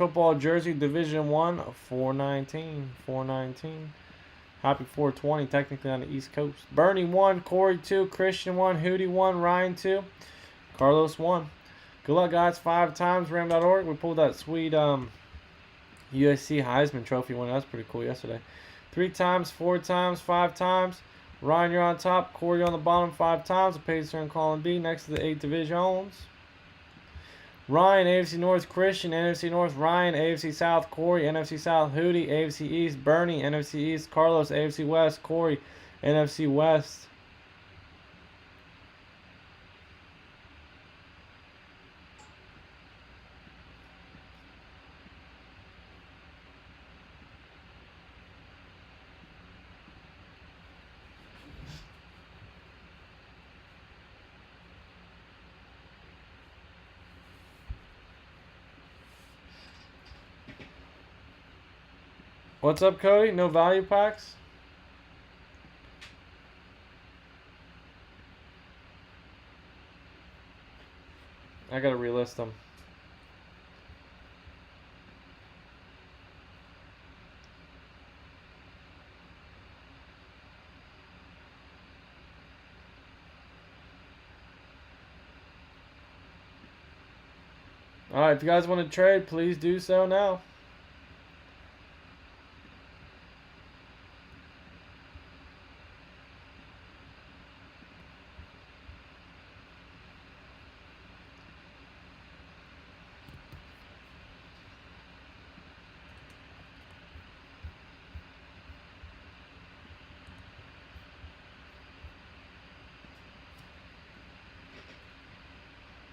Football jersey, Division 1, 419. 419. Happy 420, technically on the East Coast. Bernie 1, Corey 2, Christian 1, Hootie 1, Ryan 2, Carlos 1. Good luck, guys. 5 times, Ram.org. We pulled that sweet USC Heisman Trophy one. That was pretty cool yesterday. 3 times, 4 times, 5 times. Ryan, you're on top. Corey on the bottom 5 times. The page turn column B next to the 8 divisions. Ryan, AFC North, Christian, NFC North, Ryan, AFC South, Corey, NFC South, Hootie, AFC East, Bernie, NFC East, Carlos, AFC West, Corey, NFC West. What's up, Cody? No value packs? I gotta relist them. Alright, if you guys want to trade, please do so now.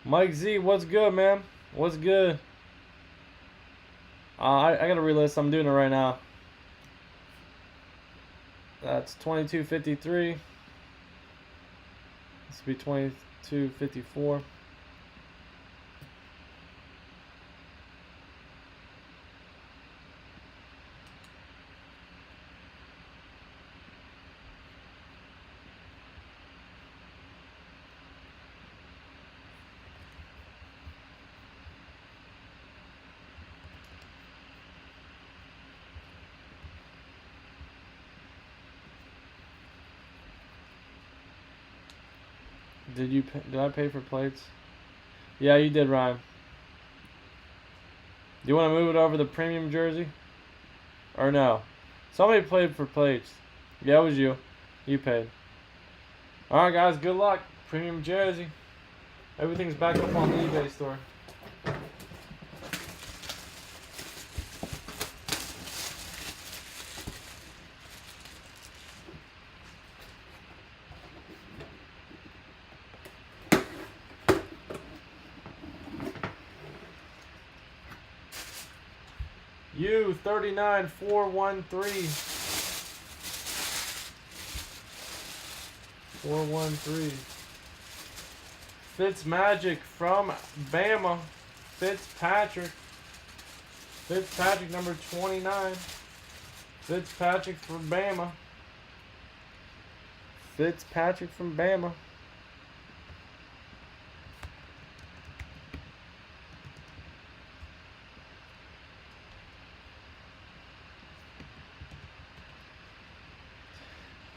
Mike Z, what's good, man? What's good? I gotta relist. I'm doing it right now. That's 22.53. This will be 22.54. Did I pay for plates? Yeah, you did, Ryan. Do you want to move it over the premium jersey? Or no? Somebody played for plates. Yeah, it was you. You paid. Alright, guys, good luck. Premium jersey. Everything's back up on the eBay store. You 39413. 413. Fitzmagic from Bama. Fitzpatrick. Fitzpatrick number 29. Fitzpatrick from Bama. Fitzpatrick from Bama.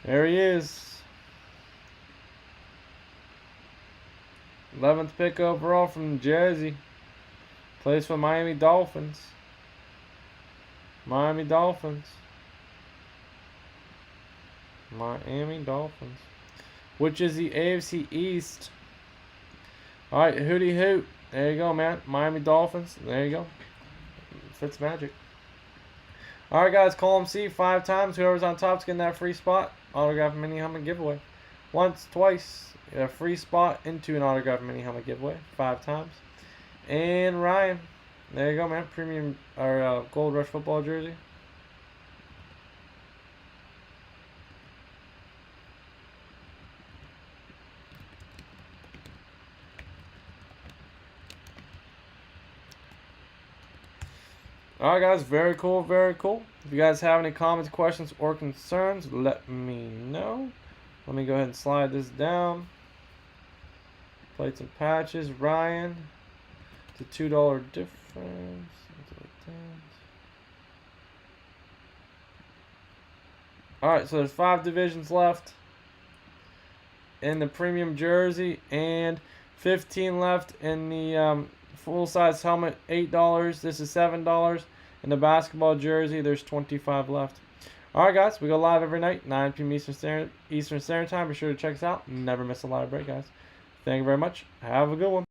There he is. 11th pick overall from Jersey. Plays for Miami Dolphins. Miami Dolphins. Miami Dolphins. Which is the AFC East. Alright, hootie hoot. There you go, man. Miami Dolphins. There you go. Fitzmagic. Alright, guys. Column C 5 times. Whoever's on top's getting that free spot. Autograph mini helmet giveaway. Once, twice. A free spot into an autograph mini helmet giveaway. 5 times. And Ryan. There you go, man. Premium or Gold Rush football jersey. Alright, guys, very cool, very cool. If you guys have any comments, questions, or concerns, let me know. Let me go ahead and slide this down. Plates and patches, Ryan. It's a $2 difference. Alright, so there's 5 divisions left in the premium jersey and 15 left in the full-size helmet, $8. This is $7. In the basketball jersey, there's 25 left. Alright, guys, we go live every night, 9 p.m. Eastern Standard Time. Be sure to check us out. Never miss a live break, guys. Thank you very much. Have a good one.